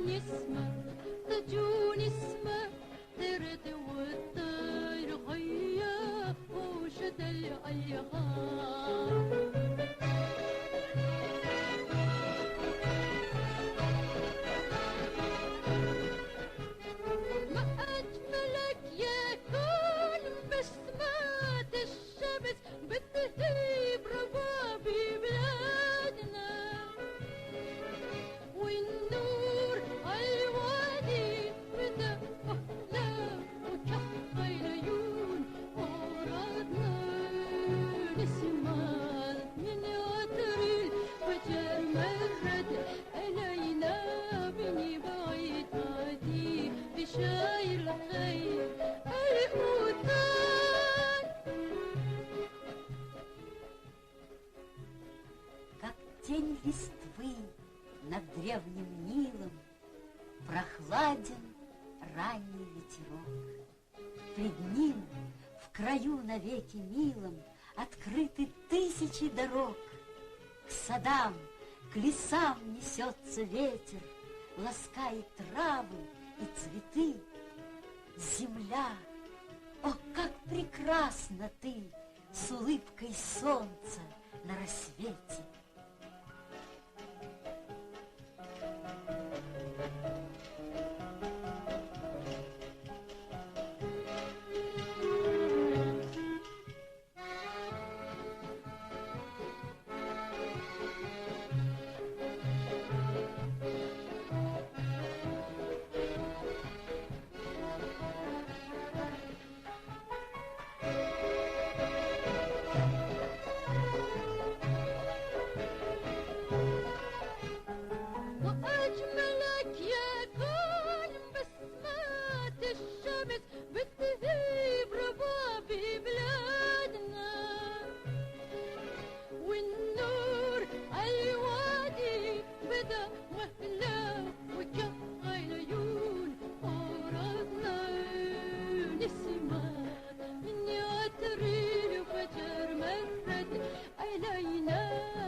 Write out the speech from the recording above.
نسمة تجون اسمه ترد والطير غيا وشد الأيغام ما أجملك يكون بسمات الشمس بتهيب ربابي بلادنا والنور الوادي بدا أحلى وكحف العيون أورادنا نسمات من عطري فجر مرد علينا بني بعيد هادي بشاير الخير الأوتان. Как тень листвы над древним Нилом прохладен ранний ветерок. Пред ним в краю навеки милом открыты тысячи дорог. К садам, к лесам несется ветер, ласкает травы и цветы. Земля, о, как прекрасна ты с улыбкой солнца на рассвете. وأجملك يكون بسمات الشمس بتهيب ربابي بلادنا والنور الوادي بدا وهلا وكف العيون أورادنا نسمات من عطري الفجر مرت علينا